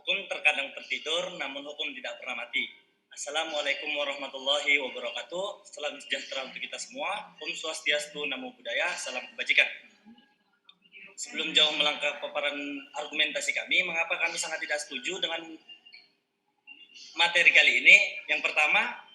Hukum terkadang tertidur, namun hukum tidak pernah mati. Assalamualaikum warahmatullahi wabarakatuh. Salam sejahtera untuk kita semua. Om Swastiastu, Namo Buddhaya, salam kebajikan. Sebelum jauh melangkah paparan argumentasi kami, mengapa kami sangat tidak setuju dengan materi kali ini? Yang pertama,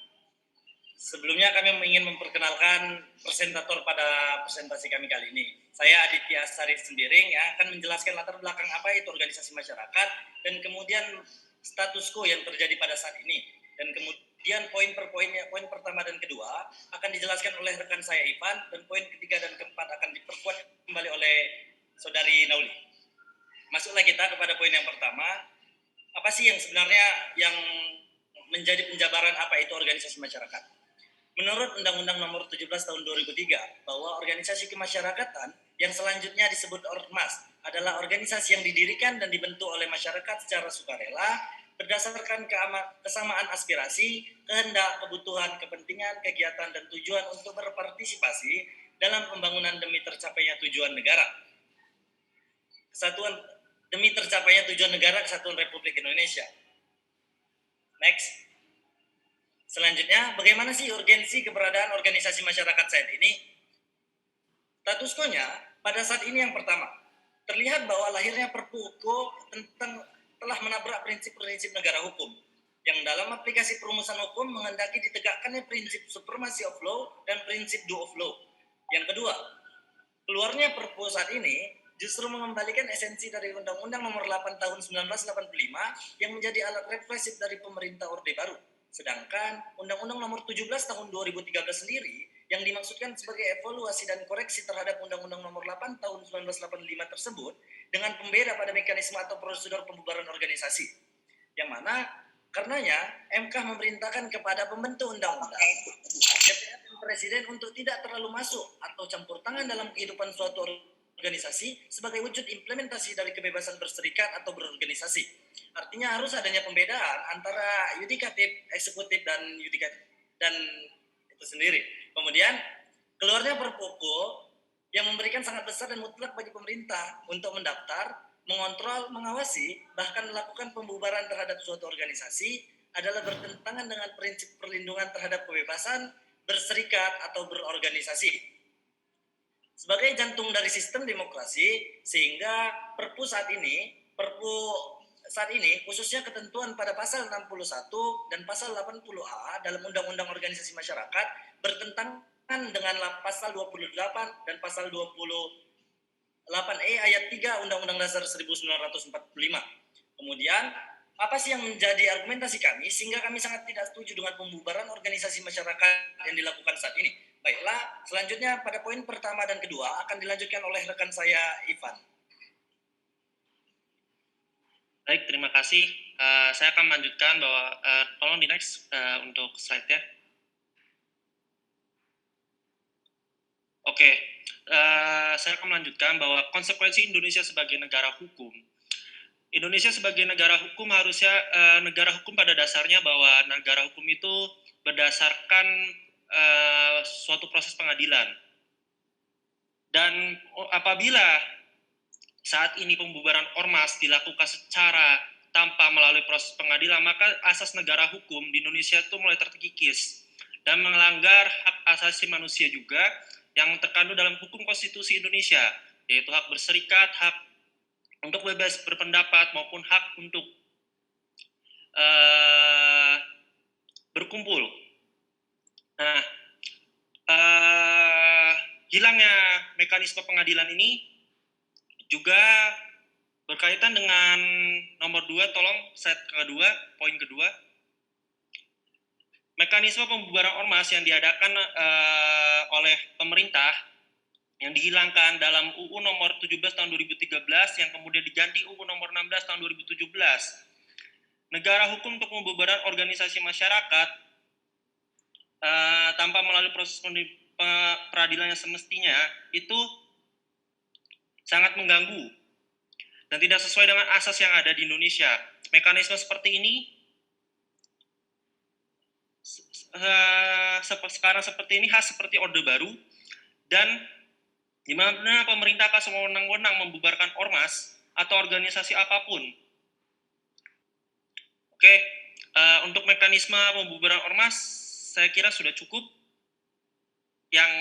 sebelumnya kami ingin memperkenalkan presentator pada presentasi kami kali ini. Saya Aditya Sari Sembiring ya, akan menjelaskan latar belakang apa itu organisasi masyarakat dan kemudian status quo yang terjadi pada saat ini. Dan kemudian poin per poinnya, poin pertama dan kedua akan dijelaskan oleh rekan saya Ivan, dan poin ketiga dan keempat akan diperkuat kembali oleh saudari Nauli. Masuklah kita kepada poin yang pertama. Apa sih yang sebenarnya yang menjadi penjabaran apa itu organisasi masyarakat? Menurut Undang-Undang Nomor 17 Tahun 2003, bahwa organisasi kemasyarakatan yang selanjutnya disebut ormas adalah organisasi yang didirikan dan dibentuk oleh masyarakat secara sukarela berdasarkan kesamaan aspirasi, kehendak, kebutuhan, kepentingan, kegiatan, dan tujuan untuk berpartisipasi dalam pembangunan demi tercapainya tujuan negara. Demi tercapainya tujuan negara Kesatuan Republik Indonesia. Next. Selanjutnya, bagaimana sih urgensi keberadaan organisasi masyarakat saat ini? Status quo-nya pada saat ini yang pertama, terlihat bahwa lahirnya Perpu telah menabrak prinsip-prinsip negara hukum, yang dalam aplikasi perumusan hukum menghendaki ditegakkannya prinsip supremacy of law dan prinsip do of law. Yang kedua, keluarnya Perpu saat ini justru mengembalikan esensi dari Undang-Undang Nomor 8 Tahun 1985 yang menjadi alat represif dari pemerintah Orde Baru. Sedangkan Undang-Undang Nomor 17 Tahun 2013 sendiri yang dimaksudkan sebagai evaluasi dan koreksi terhadap Undang-Undang Nomor 8 Tahun 1985 tersebut dengan pembeda pada mekanisme atau prosedur pembubaran organisasi. Yang mana karenanya MK memerintahkan kepada pembentuk undang-undang DPR dan Presiden untuk tidak terlalu masuk atau campur tangan dalam kehidupan suatu organisasi sebagai wujud implementasi dari kebebasan berserikat atau berorganisasi. Artinya harus adanya pembedaan antara yudikatif, eksekutif, dan yudikatif dan itu sendiri. Kemudian keluarnya Perpu yang memberikan sangat besar dan mutlak bagi pemerintah untuk mendaftar, mengontrol, mengawasi, bahkan melakukan pembubaran terhadap suatu organisasi adalah bertentangan dengan prinsip perlindungan terhadap kebebasan berserikat atau berorganisasi sebagai jantung dari sistem demokrasi, sehingga Perpu saat ini khususnya ketentuan pada pasal 61 dan pasal 80A dalam Undang-Undang Organisasi Masyarakat bertentangan dengan pasal 28 dan pasal 28E ayat 3 Undang-Undang Dasar 1945. Kemudian, apa sih yang menjadi argumentasi kami sehingga kami sangat tidak setuju dengan pembubaran organisasi masyarakat yang dilakukan saat ini? Baiklah, selanjutnya pada poin pertama dan kedua akan dilanjutkan oleh rekan saya, Ivan. Baik, terima kasih. Saya akan melanjutkan bahwa, tolong di next untuk slide-nya. Oke, saya akan melanjutkan bahwa konsekuensi Indonesia sebagai negara hukum. Indonesia sebagai negara hukum harusnya negara hukum pada dasarnya bahwa negara hukum itu berdasarkan suatu proses pengadilan. Dan apabila saat ini pembubaran ormas dilakukan secara tanpa melalui proses pengadilan, maka asas negara hukum di Indonesia itu mulai terkikis dan melanggar hak asasi manusia juga yang terkandung dalam hukum konstitusi Indonesia, yaitu hak berserikat, hak untuk bebas berpendapat maupun hak untuk berkumpul. Nah, hilangnya mekanisme pengadilan ini juga berkaitan dengan nomor 2, tolong slide kedua, poin kedua. Mekanisme pembubaran ormas yang diadakan oleh pemerintah yang dihilangkan dalam UU nomor 17 tahun 2013 yang kemudian diganti UU nomor 16 tahun 2017. Negara hukum untuk pembubaran organisasi masyarakat tanpa melalui proses peradilan yang semestinya itu sangat mengganggu dan tidak sesuai dengan asas yang ada di Indonesia. Mekanisme seperti ini sekarang seperti ini khas seperti Orde Baru, dan di mana pemerintah akan sewenang-wenang membubarkan ormas atau organisasi apapun Untuk mekanisme pembubaran ormas, saya kira sudah cukup. Yang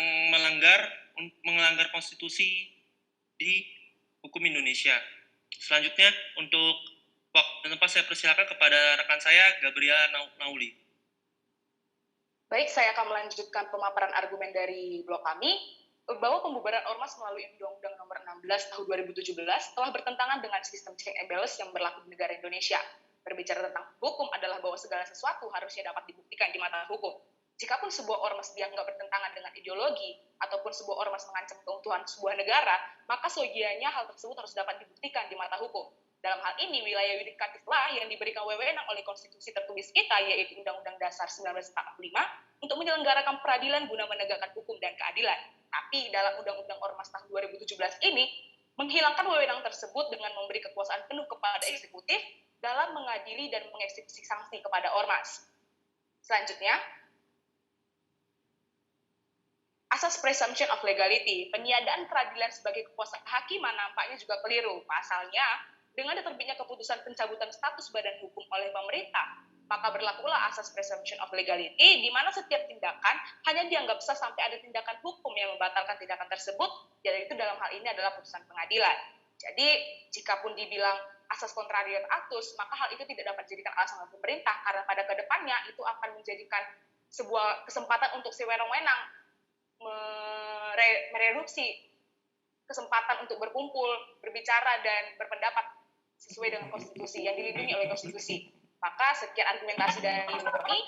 melanggar konstitusi di hukum Indonesia. Selanjutnya, untuk waktu dan tempat saya persilakan kepada rekan saya, Gabriela Nauli. Baik, saya akan melanjutkan pemaparan argumen dari blok kami, bahwa pembubaran ormas melalui Undang-Undang Nomor 16 Tahun 2017 telah bertentangan dengan sistem check and balance yang berlaku di negara Indonesia. Berbicara tentang hukum adalah bahwa segala sesuatu harusnya dapat dibuktikan di mata hukum. Jikapun sebuah ormas dianggap bertentangan dengan ideologi, ataupun sebuah ormas mengancam keutuhan sebuah negara, maka seyogianya hal tersebut harus dapat dibuktikan di mata hukum. Dalam hal ini, wilayah yudikatiflah yang diberikan wewenang oleh konstitusi tertulis kita, yaitu Undang-Undang Dasar 1945, untuk menyelenggarakan peradilan guna menegakkan hukum dan keadilan. Tapi dalam Undang-Undang Ormas tahun 2017 ini, menghilangkan wewenang tersebut dengan memberi kekuasaan penuh kepada eksekutif dalam mengadili dan mengeksekusi sanksi kepada ormas. Selanjutnya, asas presumption of legality, peniadaan peradilan sebagai kekuasaan kehakiman nampaknya juga keliru. Pasalnya, dengan diterbitnya keputusan pencabutan status badan hukum oleh pemerintah, maka berlakulah asas presumption of legality, di mana setiap tindakan hanya dianggap sah sampai ada tindakan hukum yang membatalkan tindakan tersebut, yaitu dalam hal ini adalah putusan pengadilan. Jadi, jikapun dibilang asas contrarian actus, maka hal itu tidak dapat dijadikan alasan oleh pemerintah, karena pada kedepannya itu akan menjadikan sebuah kesempatan untuk sewenang-wenang mererupsi kesempatan untuk berkumpul, berbicara, dan berpendapat sesuai dengan konstitusi, yang dilindungi oleh konstitusi. Maka sekian argumentasi dari kami.